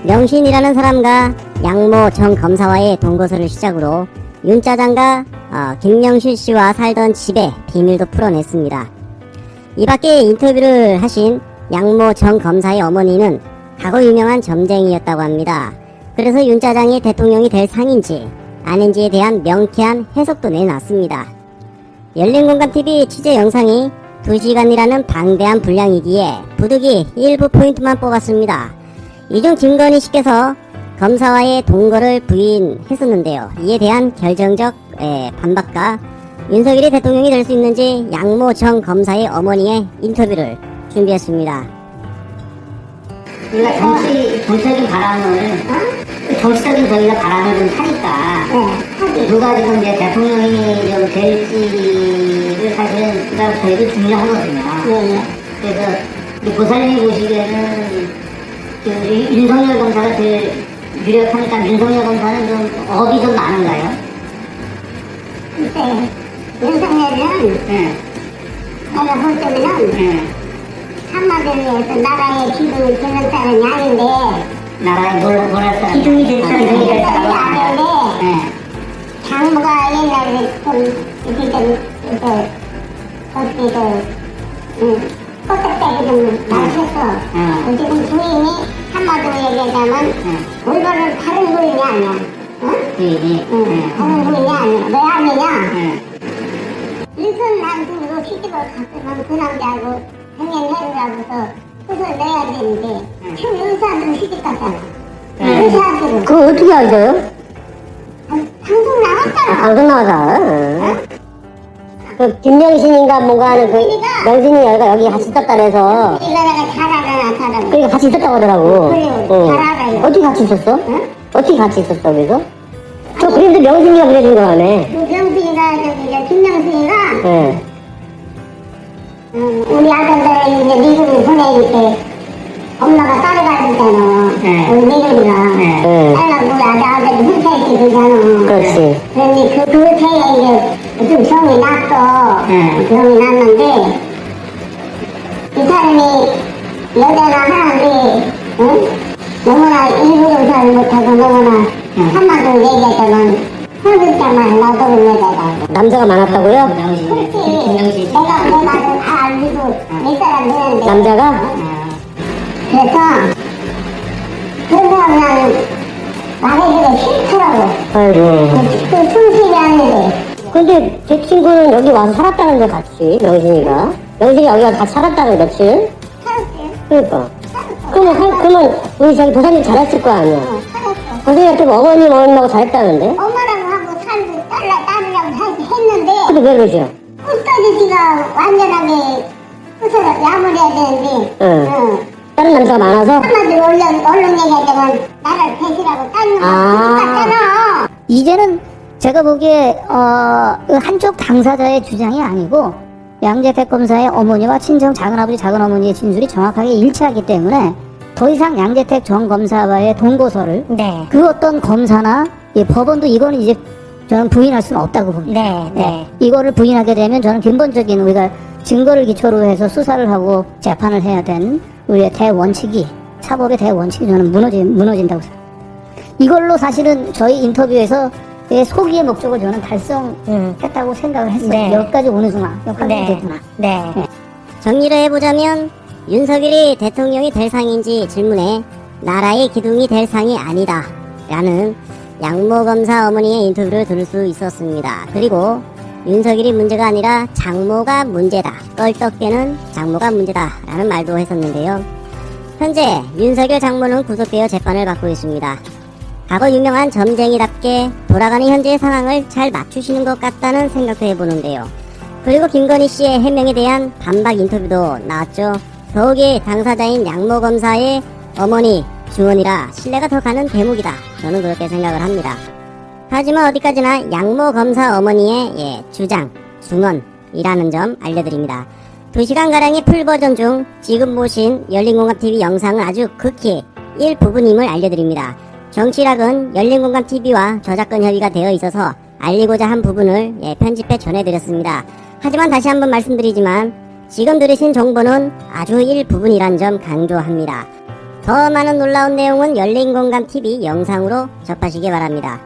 명신이라는 사람과 양모 정 검사와의 동거서를 시작으로 윤짜장과 김명실 씨와 살던 집의 비밀도 풀어냈습니다. 이 밖에 인터뷰를 하신 양모 정 검사의 어머니는 과거 유명한 점쟁이였다고 합니다. 그래서 윤짜장이 대통령이 될 상인지 아닌지에 대한 명쾌한 해석도 내놨습니다. 열린공감TV 취재 영상이 2시간이라는 방대한 분량이기에 부득이 일부 포인트만 뽑았습니다. 이중 김건희 씨께서 검사와의 동거를 부인했었는데요. 이에 대한 결정적 반박과 윤석열이 대통령이 될 수 있는지 양모 정 검사의 어머니의 인터뷰를 준비했습니다. 우리가 정치적인 바람을, 정치적인 바람을 좀 타니까, 누가 지금 이제 대통령이 좀 될지를 사실은 저희도 중요하거든요. 그래서 우리 보살님이 보시기에는 윤석열 검사가 제일 유력하니까 윤석열 검사는 좀 업이 좀 많은가요? 글쎄, 윤석열은 내가 볼 때는 한마디로 해서 나라의 기둥이 되는 사람이 아닌데 나라에 뭘 할까? 기둥이 될 사람이 아닌데 장모가 옛날에 좀 이렇게 껍데기 좀 말했어. 지금 부인이 한마디로 얘기하자면 올바른 다른 부인이 아니야. 부인이? 다른 부인이 아니야. 왜 아니냐? 일선 남편으로 시집을 갔으면 그 남자하고 행연해주라고서 소설 내야 되는데 참 의사한테는 시집 갔잖아. 의사한테는 그거 어떻게 알죠? 방송 나왔잖아. 방송 나와서 그 김명신인가 뭔가 하는 그 명신이가 여기 같이 있었다 그래서 이거 내가 잘 알아 나타나. 그러니까 같이 있었다고 하더라고. 그래, 잘 알아요. 어떻게 같이 있었어? 응? 어떻게 같이 있었어 그래서? 저 그림도 명신이가 그려준 거라네. 그 명순이가 저기 김명순이가 예. 우리 아들들 이제 미국을 보내줄 때 엄마가 따라가주잖아. 우리 미국이가 딸랑 우리 아들이 혼자 있게 되잖아. 그렇지. 그런데 그 사이에 이제 좀 병이 났어. 병이 났는데 이 사람이 여자가 하는데 너무나 일부동산을 못하고 너무나 한마디로 얘기했다면 현실자만 놔두는 여자다. 남자가 많았다고요? 그렇지. 내가 다 알고 몇 사람 되는데. 남자가? 그래서 그런 사람은 말해주기 싫더라고. 아이고. 그 숨쉬지 않는데. 근데 제 친구는 여기 와서 살았다는데 같이 명신이가. 명신이 여기 와서 같이 살았다는 며칠? 살았지. 그러니까. 그러면 우리 저기 도사님 잘했을 거 아니야. 살았어. 도사님한테 어머님 어머님하고 잘했다는데? 엄마라고 하고 살고 딸이라고 했는데 근데 왜 그러죠? 끝까지 지가 완전하게 끝을 야무려야 되는데 응. 다른 남자가 많아서? 한마디로 언론 얘기하자면 나를 배신하고 다른 놈을 똑같잖아. 이제는 제가 보기에 한쪽 당사자의 주장이 아니고 양재택 검사의 어머니와 친정 작은아버지 작은어머니의 진술이 정확하게 일치하기 때문에 더 이상 양재택 정 검사와의 동거서를 그 어떤 검사나 법원도 이거는 이제 저는 부인할 수는 없다고 봅니다. 이거를 부인하게 되면 저는 근본적인 우리가 증거를 기초로 해서 수사를 하고 재판을 해야 되는 우리의 대원칙이 사법의 대원칙이 저는 무너진다고 생각합니다. 이걸로 사실은 저희 인터뷰에서 내 소기의 목적을 저는 달성했다고 생각을 했어요. 여기까지 오는 중간, 여기까지 됐구나. 정리를 해보자면 윤석열이 대통령이 될 상인지 질문에 나라의 기둥이 될 상이 아니다 라는 양모 검사 어머니의 인터뷰를 들을 수 있었습니다. 그리고 윤석열이 문제가 아니라 장모가 문제다, 껄떡대는 장모가 문제다 라는 말도 했었는데요. 현재 윤석열 장모는 구속되어 재판을 받고 있습니다. 과거 유명한 점쟁이답게 돌아가는 현재의 상황을 잘 맞추시는 것 같다는 생각도 해보는데요. 그리고 김건희 씨의 해명에 대한 반박 인터뷰도 나왔죠. 더욱이 당사자인 양모 검사의 어머니 주원이라 신뢰가 더 가는 대목이다. 저는 그렇게 생각을 합니다. 하지만 어디까지나 양모 검사 어머니의 주장, 중언이라는 점 알려드립니다. 2시간가량의 풀버전 중 지금 보신 열린공감TV 영상은 아주 극히 일부분임을 알려드립니다. 정치락은 열린공감TV와 저작권 협의가 되어 있어서 알리고자 한 부분을 편집해 전해드렸습니다. 하지만 다시 한번 말씀드리지만 지금 들으신 정보는 아주 일부분이란 점 강조합니다. 더 많은 놀라운 내용은 열린공감TV 영상으로 접하시기 바랍니다.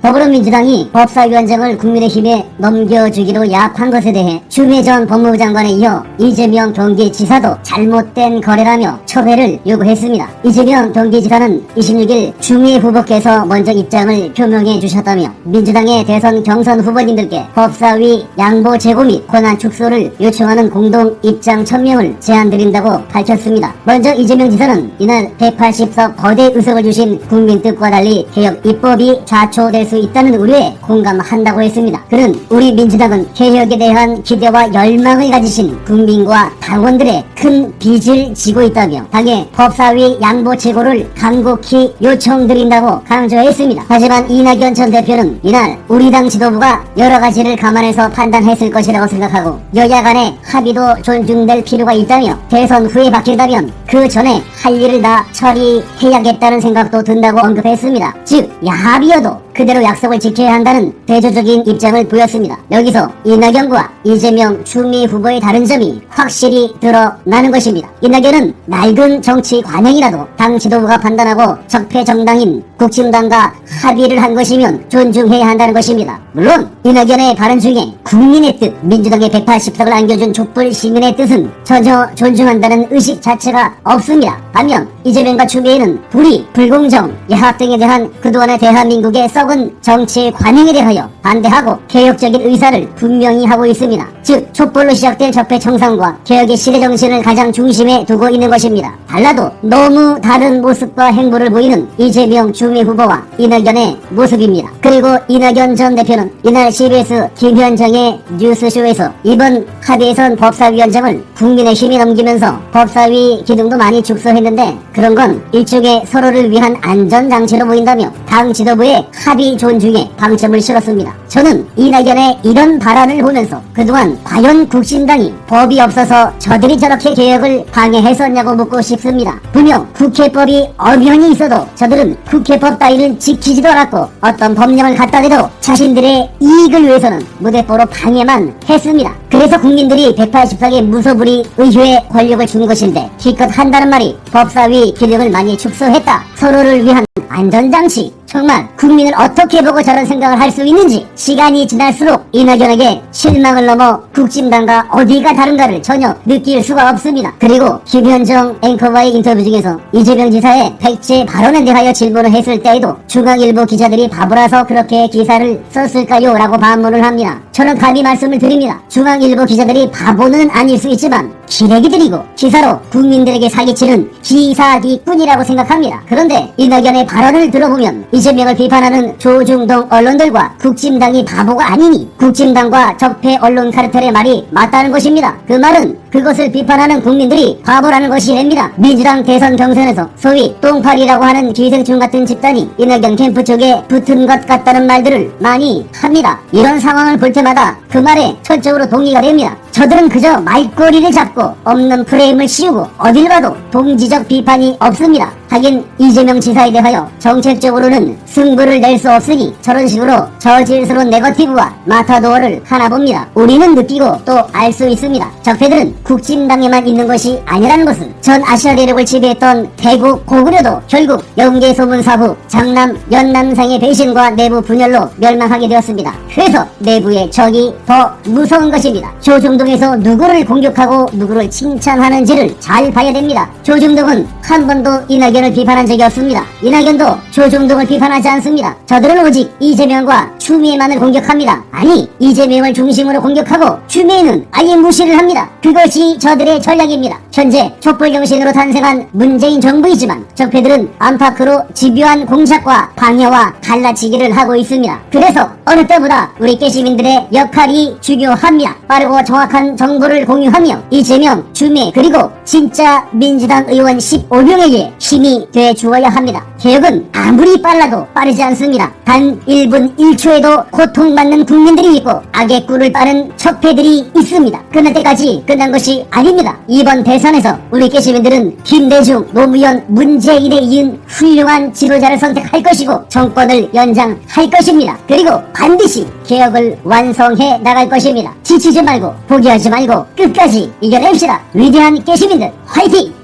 더불어민주당이 법사위원장을 국민의힘에 넘겨주기로 야합한 것에 대해 추미애 전 법무부 장관에 이어 이재명 경기지사도 잘못된 거래라며 처배를 요구했습니다. 이재명 경기지사는 26일 추미애 후보께서 먼저 입장을 표명해 주셨다며 민주당의 대선 경선 후보님들께 법사위 양보 제고 및 권한 축소를 요청하는 공동 입장 천명을 제안드린다고 밝혔습니다. 먼저 이재명 지사는 이날 180석 거대 의석을 주신 국민 뜻과 달리 개혁 입법이 좌초될 수 있다는 우려에 공감한다고 했습니다. 그는 우리 민주당은 개혁에 대한 기대와 열망을 가지신 국민과 당원들의 큰 빚을 지고 있다며 당의 법사위 양보 제고를 간곡히 요청드린다고 강조했습니다. 하지만 이낙연 전 대표는 이날 우리 당 지도부가 여러 가지를 감안해서 판단했을 것이라고 생각하고 여야 간의 합의도 존중될 필요가 있다며 대선 후에 바뀐다면 그 전에 할 일을 다 처리해야겠다는 생각도 든다고 언급했습니다. 즉 야합이어도 그대로 약속을 지켜야 한다는 대조적인 입장을 보였습니다. 여기서 이낙연과 이재명, 추미애 후보의 다른 점이 확실히 드러나는 것입니다. 이낙연은 낡은 정치 관행이라도 당 지도부가 판단하고 적폐 정당인 국힘당과 합의를 한 것이면 존중해야 한다는 것입니다. 물론 이낙연의 발언 중에 국민의 뜻, 민주당의 180석을 안겨준 촛불 시민의 뜻은 전혀 존중한다는 의식 자체가 없습니다. 반면 이재명과 추미애는 불의, 불공정, 야합 등에 대한 그동안의 대한민국의 썩은 정치 관행에 대하여 반대하고 개혁적인 의사를 분명히 하고 있습니다. 즉 촛불로 시작된 적폐 청산과 개혁의 시대 정신을 가장 중심에 두고 있는 것입니다. 달라도 너무 다른 모습과 행보를 보이는 이재명 추미애 후보와 이낙연의 모습입니다. 그리고 이낙연 전 대표는 이날 CBS 김현정의 뉴스쇼에서 이번 합의에선 법사위원장을 국민의힘이 넘기면서 법사위 기둥도 많이 축소했는데 그런 건 일종의 서로를 위한 안전장치로 보인다며 당 지도부의 합의 존중에 방점을 실었습니다. 저는 이낙연의 이런 발언을 보면서 그동안 과연 국신당이 법이 없어서 저들이 저렇게 개혁을 방해했었냐고 묻고 싶습니다. 분명 국회법이 엄연히 있어도 저들은 국회법 따위를 지키지도 않았고 어떤 법령을 갖다 대도 자신들의 이익을 위해서는 무대뽀로 방해만 했습니다. 그래서 국민들이 180석의 무소불위 의회에 권력을 준 것인데 기껏 한다는 말이 법사위 기능을 많이 축소했다. 서로를 위한 안전장치. 정말 국민을 어떻게 보고 저런 생각을 할 수 있는지 시간이 지날수록 이낙연에게 실망을 넘어 국진당과 어디가 다른가를 전혀 느낄 수가 없습니다. 그리고 김현정 앵커와의 인터뷰 중에서 이재명 지사의 백제 발언에 대하여 질문을 했을 때에도 중앙일보 기자들이 바보라서 그렇게 기사를 썼을까요? 라고 반문을 합니다. 저는 감히 말씀을 드립니다. 중앙일보 기자들이 바보는 아닐 수 있지만 기레기들이고 기사로 국민들에게 사기치는 기사기꾼이라고 생각합니다. 그런데 이낙연의 발언을 들어보면 이재명을 비판하는 조중동 언론들과 국진당이 바보가 아니니 국진당과 적폐 언론 카르텔의 말이 맞다는 것입니다. 그 말은 그것을 비판하는 국민들이 바보라는 것이 됩니다. 민주당 대선 경선에서 소위 똥파리라고 하는 기생충 같은 집단이 이낙연 캠프 쪽에 붙은 것 같다는 말들을 많이 합니다. 이런 상황을 볼 때마다 그 말에 철저로 동의가 됩니다. 저들은 그저 말꼬리를 잡고 없는 프레임을 씌우고 어딜 봐도 동지적 비판이 없습니다. 하긴 이재명 지사에 대하여 정책적으로는 승부를 낼 수 없으니 저런 식으로 저질스러운 네거티브와 마타도어를 하나 봅니다. 우리는 느끼고 또 알 수 있습니다. 적폐들은 국진당에만 있는 것이 아니라는 것을 전 아시아 대륙을 지배했던 대국 고구려도 결국 영계 소문사 후 장남 연남상의 배신과 내부 분열로 멸망하게 되었습니다. 그래서 내부의 적이 더 무서운 것입니다. 조중동에서 누구를 공격하고 누구를 칭찬하는지를 잘 봐야 됩니다. 조중동은 한 번도 이낙연을 비판한 적이 없습니다. 이낙연도 조중동을 비판하지 않습니다. 저들은 오직 이재명과 추미애만을 공격합니다. 아니 이재명을 중심으로 공격하고 추미애는 아예 무시를 합니다. 그것이 저들의 전략입니다. 현재 촛불경신으로 탄생한 문재인 정부이지만 적폐들은 안팎으로 집요한 공작과 방해와 갈라치기를 하고 있습니다. 그래서 어느 때보다 우리 깨시민들의 역할이 중요합니다. 빠르고 정확한 정보를 공유하며 이재명, 추미애 그리고 진짜 민주당 의원 15명에게 힘이 돼 주어야 합니다. 개혁은 아무리 빨라도 빠르지 않습니다. 단 1분 1초에도 고통받는 국민들이 있고 악의 꿀을 빠른 적폐들이 있습니다. 끝날 때까지 끝난 것이 아닙니다. 이번 대선에서 우리 깨시민들은 김대중, 노무현, 문재인에 이은 훌륭한 지도자를 선택할 것이고 정권을 연장할 것입니다. 그리고 반드시 개혁을 완성해 나갈 것입니다. 지치지 말고 포기 포기하지 말고 끝까지 이겨냅시다. 위대한 깨시민들 화이팅!